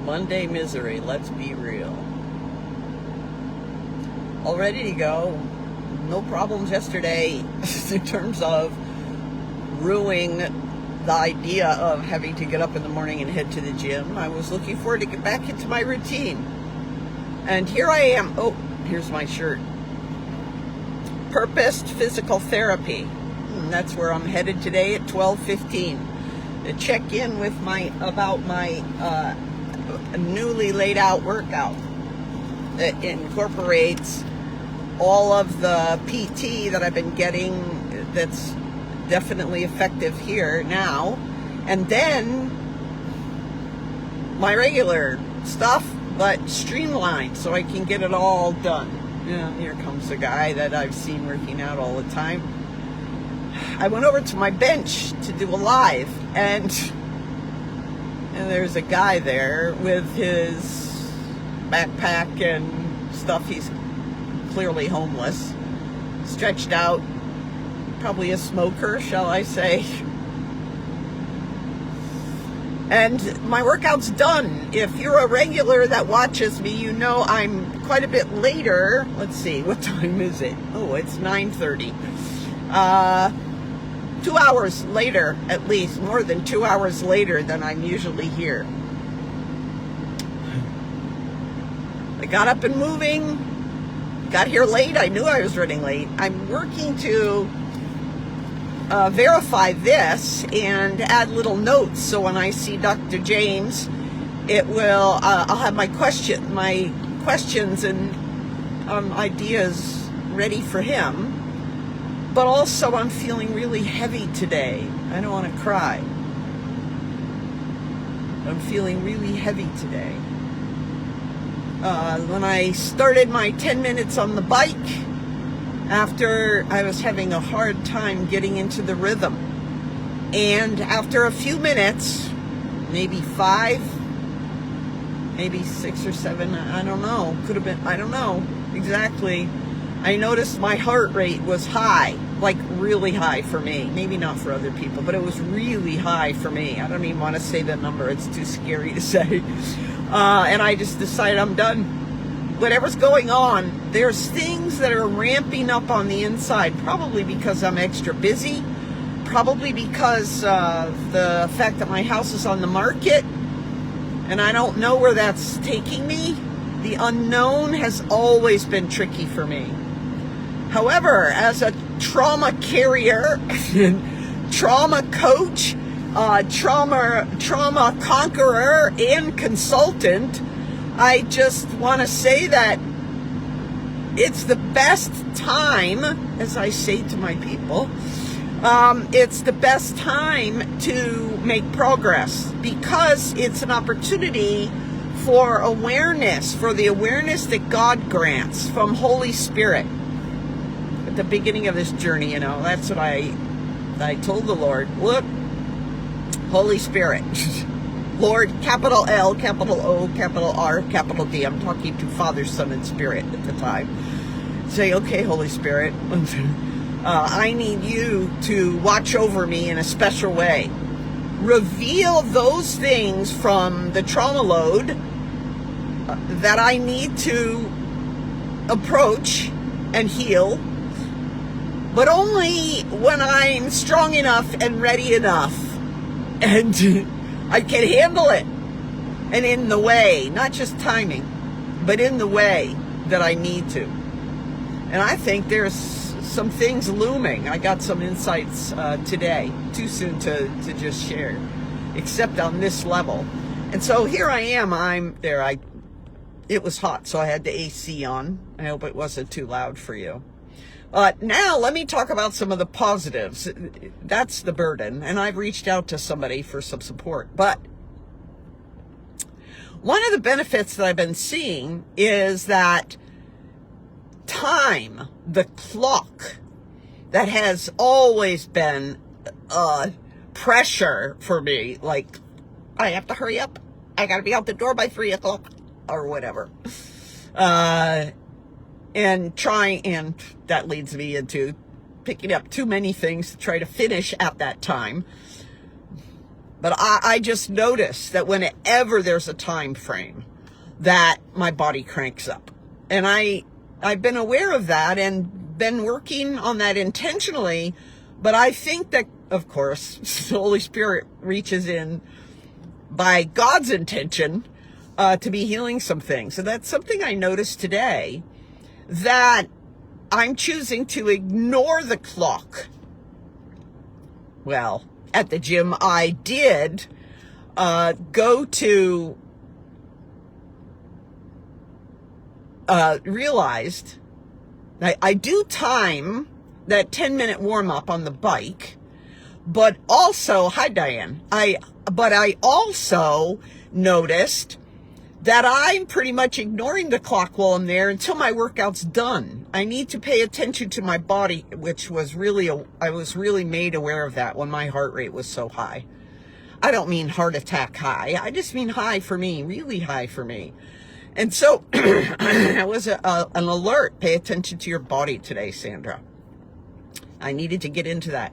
Monday misery, let's be real. All ready to go. No problems yesterday in terms of ruining the idea of having to get up in the morning and head to the gym. I was looking forward to get back into my routine. And here I am. Oh, here's my shirt. Purposed Physical Therapy. That's where I'm headed today at 12:15 to check in with about my newly laid out workout that incorporates all of the PT that I've been getting that's definitely effective here now, and then my regular stuff but streamlined so I can get it all done. Yeah, here comes a guy that I've seen working out all the time. I went over to my bench to do a live, and there's a guy there with his backpack and stuff. He's clearly homeless, stretched out, probably a smoker, shall I say. And my workout's done. If you're a regular that watches me, you know I'm quite a bit later. Let's see, what time is it? Oh, it's 9:30. 2 hours later, at least, more than 2 hours later than I'm usually here. I got up and moving, got here late. I knew I was running late. I'm working to verify this and add little notes, so when I see Dr. James, it will, I'll have my questions and ideas ready for him. But also, I'm feeling really heavy today. I don't want to cry. I'm feeling really heavy today. When I started my 10 minutes on the bike, after I was having a hard time getting into the rhythm, and after a few minutes, maybe 5, maybe 6 or 7, I don't know, could have been, I don't know exactly, I noticed my heart rate was high, like really high for me. Maybe not for other people, but it was really high for me. I don't even want to say the number. It's too scary to say. And I just decided I'm done. Whatever's going on, there's things that are ramping up on the inside, probably because I'm extra busy, probably because of the fact that my house is on the market, and I don't know where that's taking me. The unknown has always been tricky for me. However, as a trauma carrier, trauma coach, trauma conqueror, and consultant, I just want to say that it's the best time, as I say to my people, it's the best time to make progress, because it's an opportunity for awareness, for the awareness that God grants from Holy Spirit. At the beginning of this journey, that's what I told the Lord. Look, Holy Spirit, Lord, capital L, capital O, capital R, capital D. I'm talking to Father, Son, and Spirit at the time. Say, okay, Holy Spirit, I need you to watch over me in a special way. Reveal those things from the trauma load that I need to approach and heal, but only when I'm strong enough and ready enough, and I can handle it, and in the way, not just timing, but in the way that I need to. And I think there's some things looming. I got some insights today, too soon to just share, except on this level. And so here I am, I'm there. It was hot, so I had the AC on. I hope it wasn't too loud for you. Now let me talk about some of the positives. That's the burden, and I've reached out to somebody for some support. But one of the benefits that I've been seeing is that time, the clock, that has always been pressure for me. Like, I have to hurry up. I got to be out the door by 3 o'clock or whatever. And that leads me into picking up too many things to try to finish at that time. But I just notice that whenever there's a time frame that my body cranks up. And I've been aware of that and been working on that intentionally. But I think that, of course, the Holy Spirit reaches in by God's intention to be healing some things. So that's something I noticed today, that I'm choosing to ignore the clock. Well, at the gym, I did go to, realized I do time that 10-minute warm-up on the bike, but also, hi Diane, but I also noticed that I'm pretty much ignoring the clock while I'm there until my workout's done. I need to pay attention to my body, which was really, I was really made aware of that when my heart rate was so high. I don't mean heart attack high. I just mean high for me, really high for me. And so it was an alert. Pay attention to your body today, Sandra. I needed to get into that.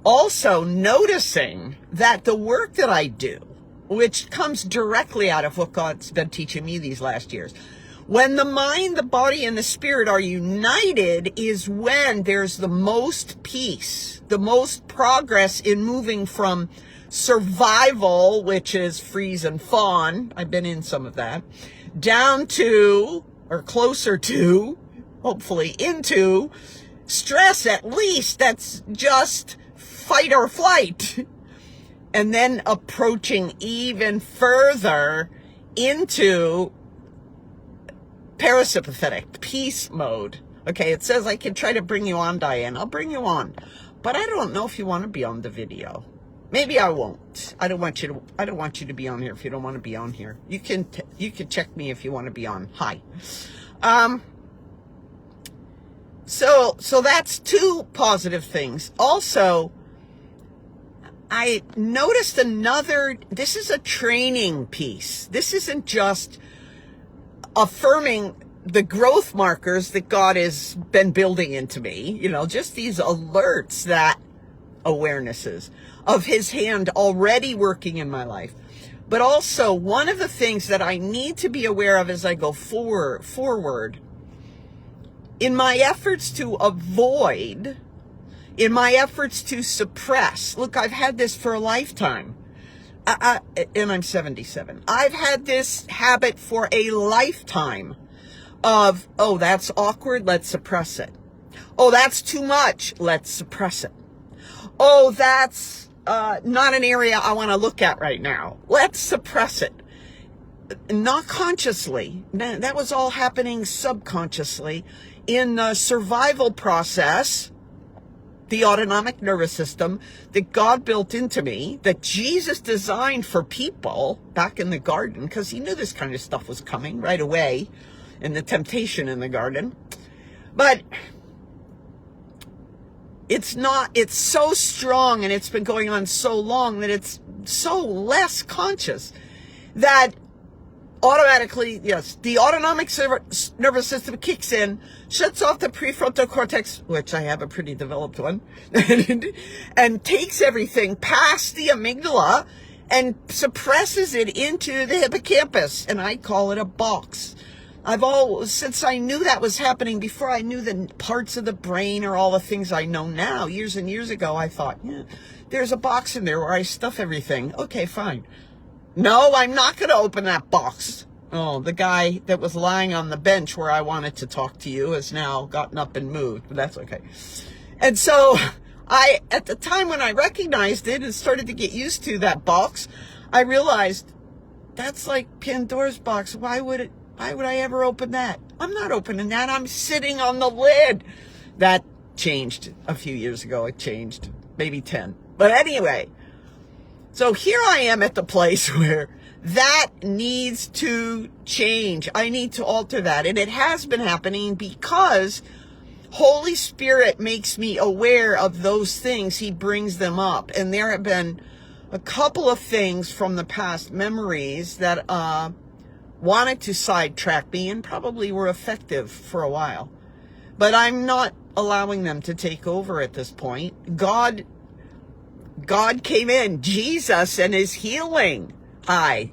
Also noticing that the work that I do, which comes directly out of what God's been teaching me these last years. When the mind, the body, and the spirit are united is when there's the most peace, the most progress in moving from survival, which is freeze and fawn, I've been in some of that, down to, or closer to, hopefully into, stress at least, that's just fight or flight. And then approaching even further into parasympathetic peace mode. Okay, it says I can try to bring you on, Diane. I'll bring you on. But I don't know if you want to be on the video. Maybe I won't. I don't want you to be on here if you don't want to be on here. You can check me if you want to be on. Hi. So that's two positive things. Also, I noticed this is a training piece. This isn't just affirming the growth markers that God has been building into me, just these alerts, that awarenesses of his hand already working in my life. But also, one of the things that I need to be aware of as I go forward, in my efforts to avoid, in my efforts to suppress. Look, I've had this for a lifetime. And I'm 77. I've had this habit for a lifetime of, oh, that's awkward, let's suppress it. Oh, that's too much, let's suppress it. Oh, that's not an area I want to look at right now. Let's suppress it. Not consciously. That was all happening subconsciously in the survival process, the autonomic nervous system that God built into me, that Jesus designed for people back in the garden, because he knew this kind of stuff was coming right away in the temptation in the garden. But it's so strong, and it's been going on so long that it's so less conscious that automatically, yes, the autonomic nervous system kicks in, shuts off the prefrontal cortex, which I have a pretty developed one, and takes everything past the amygdala and suppresses it into the hippocampus. And I call it a box. Since I knew that was happening, before I knew the parts of the brain or all the things I know now, years and years ago, I thought, there's a box in there where I stuff everything. Okay, fine. No, I'm not going to open that box. Oh, the guy that was lying on the bench where I wanted to talk to you has now gotten up and moved, but that's okay. And so at the time when I recognized it and started to get used to that box, I realized that's like Pandora's box. Why would I ever open that? I'm not opening that. I'm sitting on the lid. That changed a few years ago. It changed, maybe 10. But anyway, so here I am at the place where that needs to change. I need to alter that. And it has been happening because Holy Spirit makes me aware of those things. He brings them up. And there have been a couple of things from the past memories that wanted to sidetrack me and probably were effective for a while. But I'm not allowing them to take over at this point. God God came in, Jesus and his healing. Hi,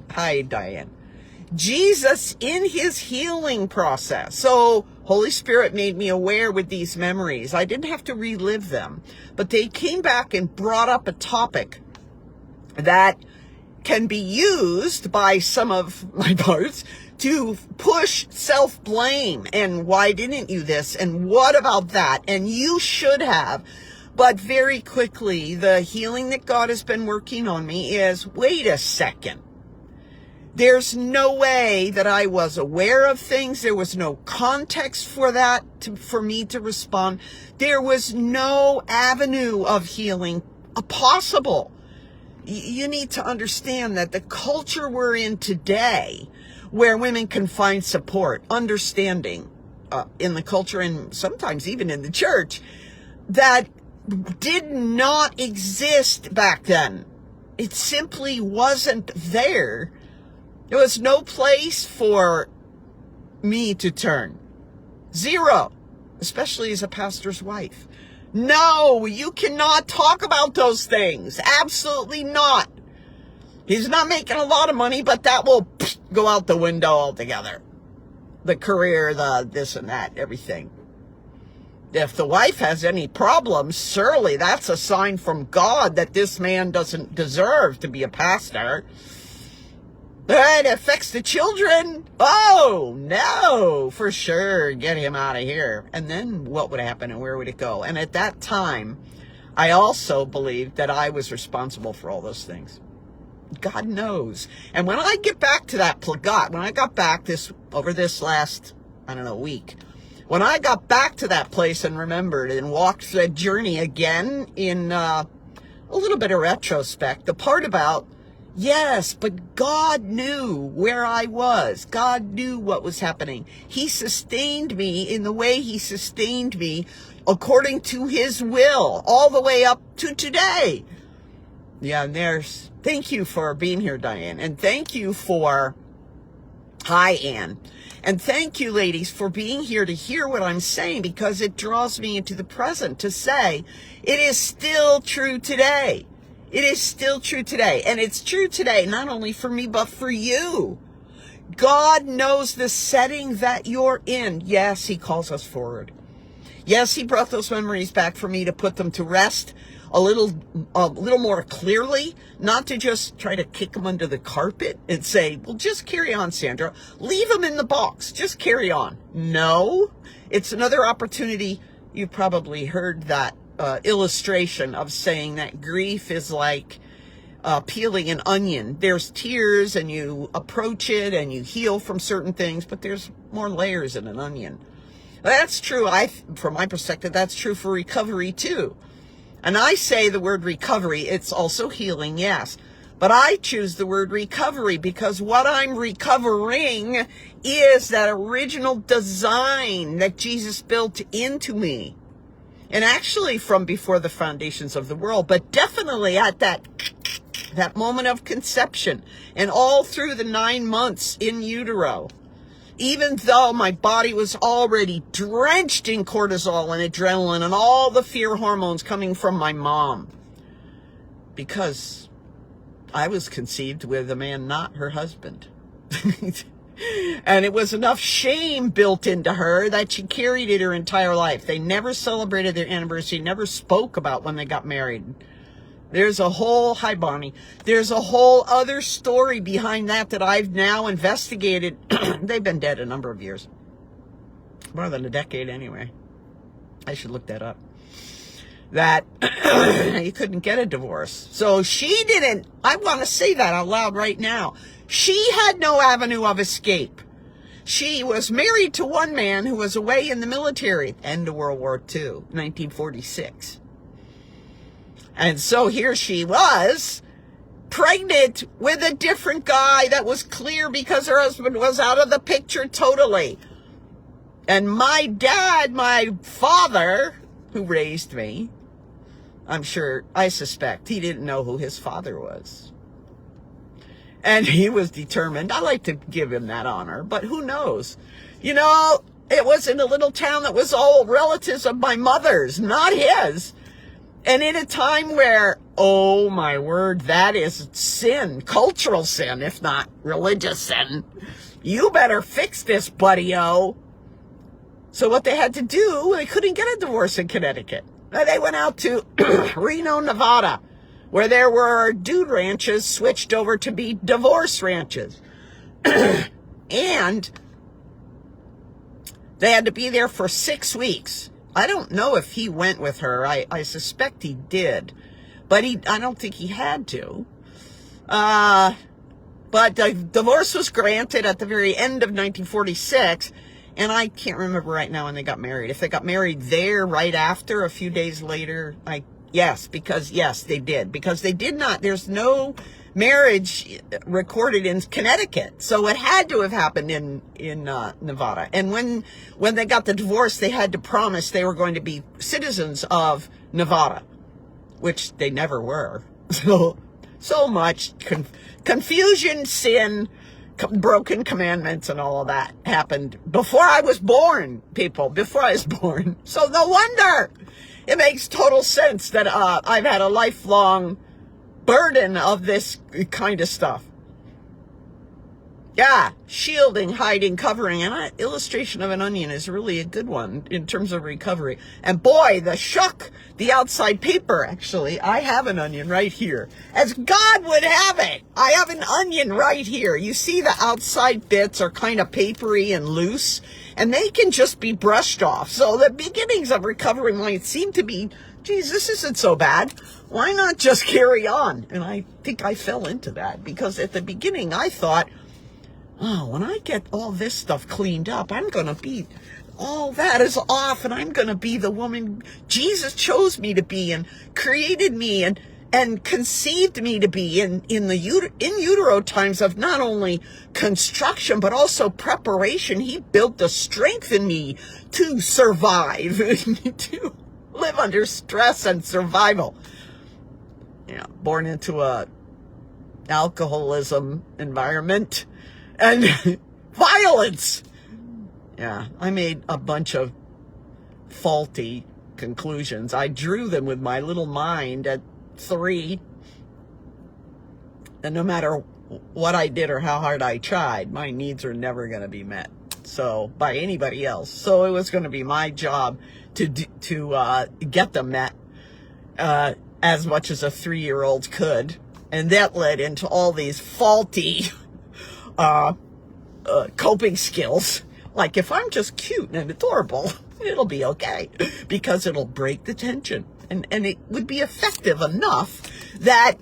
Diane. Jesus in his healing process. So Holy Spirit made me aware with these memories. I didn't have to relive them, but they came back and brought up a topic that can be used by some of my parts to push self-blame. And why didn't you this? And what about that? And you should have. But very quickly, the healing that God has been working on me is, wait a second. There's no way that I was aware of things. There was no context for that, for me to respond. There was no avenue of healing possible. You need to understand that the culture we're in today, where women can find support, understanding in the culture and sometimes even in the church, that did not exist back then. It simply wasn't there. There was no place for me to turn. Zero. Especially as a pastor's wife. No, you cannot talk about those things. Absolutely not. He's not making a lot of money, but that will go out the window altogether. The career, the this and that, everything. If the wife has any problems, surely that's a sign from God that this man doesn't deserve to be a pastor. It affects the children. Oh, no, for sure. Get him out of here. And then what would happen and where would it go? And at that time, I also believed that I was responsible for all those things. God knows. And when I get back to that plagot, when I got back over this last, week, when I got back to that place and remembered and walked that journey again in a little bit of retrospect, the part about, yes, but God knew where I was. God knew what was happening. He sustained me in the way he sustained me according to his will, all the way up to today. Yeah, and thank you for being here, Diane. And thank you hi, Anne. And thank you, ladies, for being here to hear what I'm saying, because it draws me into the present to say it is still true today. It is still true today. And it's true today, not only for me, but for you. God knows the setting that you're in. Yes, he calls us forward. Yes, he brought those memories back for me to put them to rest a little more clearly, not to just try to kick them under the carpet and say, well, just carry on, Sandra. Leave them in the box. Just carry on. No, it's another opportunity. You probably heard that illustration of saying that grief is like peeling an onion. There's tears and you approach it and you heal from certain things, but there's more layers in an onion. That's true. From my perspective, that's true for recovery too. And I say the word recovery, it's also healing, yes. But I choose the word recovery because what I'm recovering is that original design that Jesus built into me. And actually from before the foundations of the world, but definitely at that moment of conception and all through the 9 months in utero. Even though my body was already drenched in cortisol and adrenaline and all the fear hormones coming from my mom. Because I was conceived with a man not her husband. And it was enough shame built into her that she carried it her entire life. They never celebrated their anniversary, never spoke about when they got married. There's a whole, hi Bonnie, there's a whole other story behind that I've now investigated. They've been dead a number of years. More than a decade anyway. I should look that up. That you couldn't get a divorce. So she didn't, I want to say that out loud right now. She had no avenue of escape. She was married to one man who was away in the military, end of World War II, 1946. And so here she was, pregnant with a different guy that was clear because her husband was out of the picture totally. And my dad, my father, who raised me, I suspect he didn't know who his father was. And he was determined. I like to give him that honor, but who knows? You know, it was in a little town that was all relatives of my mother's, not his. And in a time where, oh my word, that is sin, cultural sin, if not religious sin. You better fix this, buddy-o. So what they had to do, they couldn't get a divorce in Connecticut. They went out to Reno, Nevada, where there were dude ranches switched over to be divorce ranches. And they had to be there for 6 weeks. I don't know if he went with her. I suspect he did. But I don't think he had to. But the divorce was granted at the very end of 1946. And I can't remember right now when they got married. If they got married there right after, a few days later, yes, they did. Because they did not, there's no marriage recorded in Connecticut. So it had to have happened in Nevada. And when they got the divorce, they had to promise they were going to be citizens of Nevada, which they never were. So much confusion, sin, broken commandments, and all of that happened before I was born, people, before I was born. So no wonder it makes total sense that I've had a lifelong burden of this kind of stuff. Yeah, shielding, hiding, covering. And an illustration of an onion is really a good one in terms of recovery. And boy, the outside paper, actually, I have an onion right here. As God would have it, I have an onion right here. You see the outside bits are kind of papery and loose, and they can just be brushed off. So the beginnings of recovery might seem to be, geez, this isn't so bad. Why not just carry on? And I think I fell into that because at the beginning I thought, oh, when I get all this stuff cleaned up, I'm going to be, all that is off, and I'm going to be the woman Jesus chose me to be and created me and conceived me to be in utero times of not only construction, but also preparation. He built the strength in me to survive, to live under stress and survival. Yeah, born into a alcoholism environment. And violence. Yeah, I made a bunch of faulty conclusions. I drew them with my little mind at 3. And no matter what I did or how hard I tried, my needs are never going to be met. So, by anybody else. So it was going to be my job to get them met as much as a 3-year-old could. And that led into all these faulty coping skills. Like, if I'm just cute and adorable, it'll be okay because it'll break the tension, and it would be effective enough that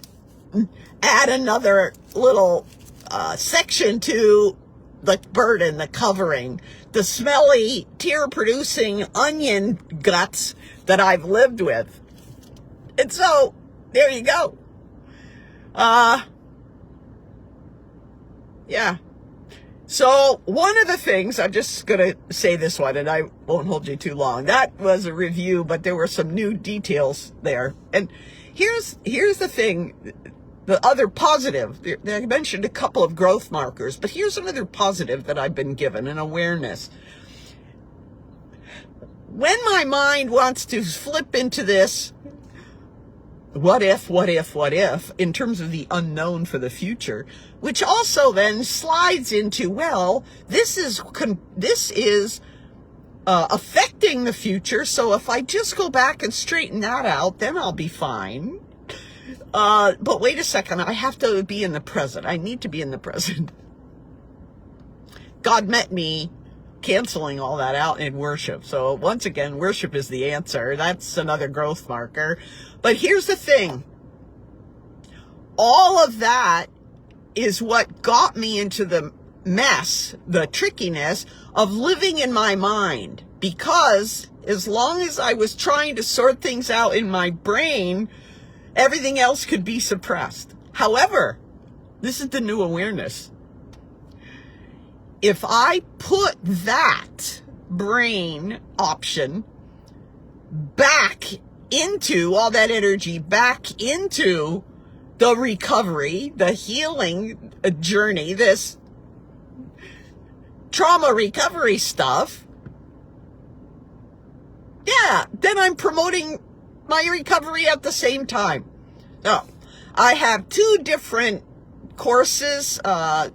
add another little section to the burden, the covering, the smelly, tear-producing onion guts that I've lived with. And so there you go. Yeah. So one of the things, I'm just going to say this one, and I won't hold you too long. That was a review, but there were some new details there. And here's the thing, the other positive. I mentioned a couple of growth markers, but here's another positive that I've been given, an awareness. When my mind wants to flip into this, what if, in terms of the unknown for the future, which also then slides into, well, this is affecting the future, so if I just go back and straighten that out, then I'll be fine. But wait a second, I have to be in the present. I need to be in the present. God met me canceling all that out in worship. So once again, worship is the answer. That's another growth marker. But here's the thing. All of that is what got me into the mess, the trickiness of living in my mind. Because as long as I was trying to sort things out in my brain, everything else could be suppressed. However, this is the new awareness. If I put that brain option back into all that energy, back into the recovery, the healing journey, this trauma recovery stuff, yeah, then I'm promoting my recovery at the same time. So I have 2 different courses that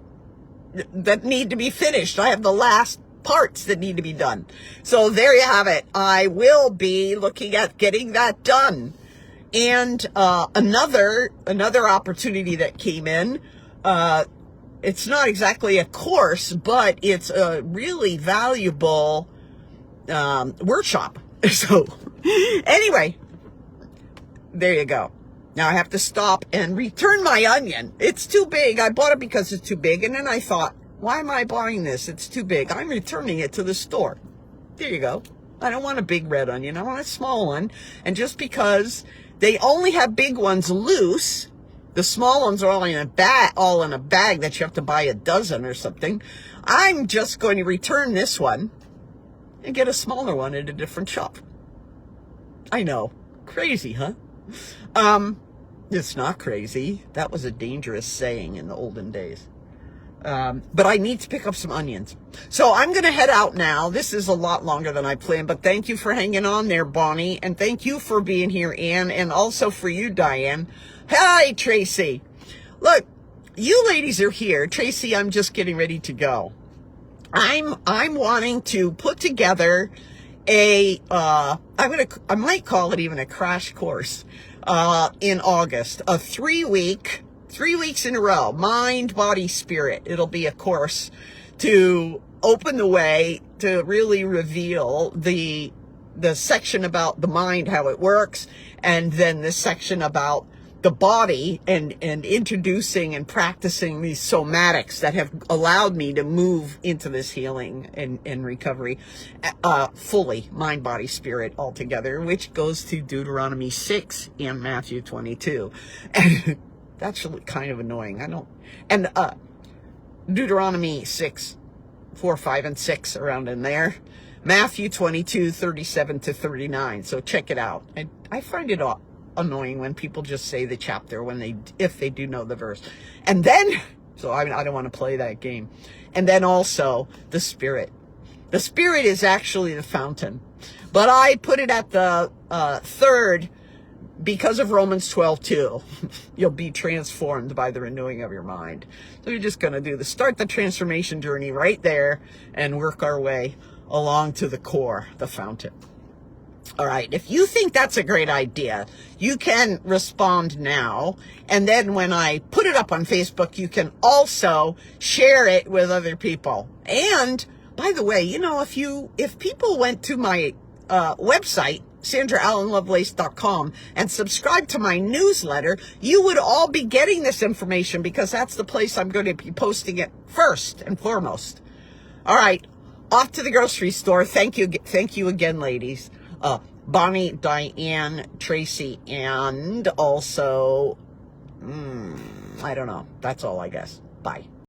need to be finished. I have the last parts that need to be done. So there you have it. I will be looking at getting that done. And another opportunity that came in, it's not exactly a course, but it's a really valuable workshop. So anyway, there you go. Now I have to stop and return my onion. It's too big. I bought it because it's too big. And then I thought, why am I buying this? It's too big. I'm returning it to the store. There you go. I don't want a big red onion. I want a small one. And just because they only have big ones loose, the small ones are all in a bag that you have to buy a dozen or something, I'm just going to return this one and get a smaller one at a different shop. I know. Crazy, huh? It's not crazy. That was a dangerous saying in the olden days. But I need to pick up some onions. So I'm going to head out now. This is a lot longer than I planned, but thank you for hanging on there, Bonnie. And thank you for being here, Ann. And also for you, Diane. Hi, Tracy. Look, you ladies are here. Tracy, I'm just getting ready to go. I'm wanting to put together I might call it even a crash course, in August, a 3 weeks in a row, mind, body, spirit. It'll be a course to open the way to really reveal the section about the mind, how it works, and then the section about the body and introducing and practicing these somatics that have allowed me to move into this healing and recovery, fully, mind, body, spirit altogether, which goes to Deuteronomy 6 and Matthew 22. And that's really kind of annoying. Deuteronomy 6, 4, 5, and 6 around in there. Matthew 22, 37 to 39. So check it out. I find it annoying when people just say the chapter if they do know the verse. And then, so I don't want to play that game. And then also the spirit. The spirit is actually the fountain. But I put it at the third because of Romans 12:2. You'll be transformed by the renewing of your mind. So you're just going to start the transformation journey right there and work our way along to the core, the fountain. All right. If you think that's a great idea, you can respond now. And then when I put it up on Facebook, you can also share it with other people. And by the way, if people went to my website, SandraAllenLovelace.com, and subscribe to my newsletter, you would all be getting this information because that's the place I'm going to be posting it first and foremost. All right. Off to the grocery store. Thank you again, ladies. Bonnie, Diane, Tracy, and also, I don't know. That's all, I guess. Bye.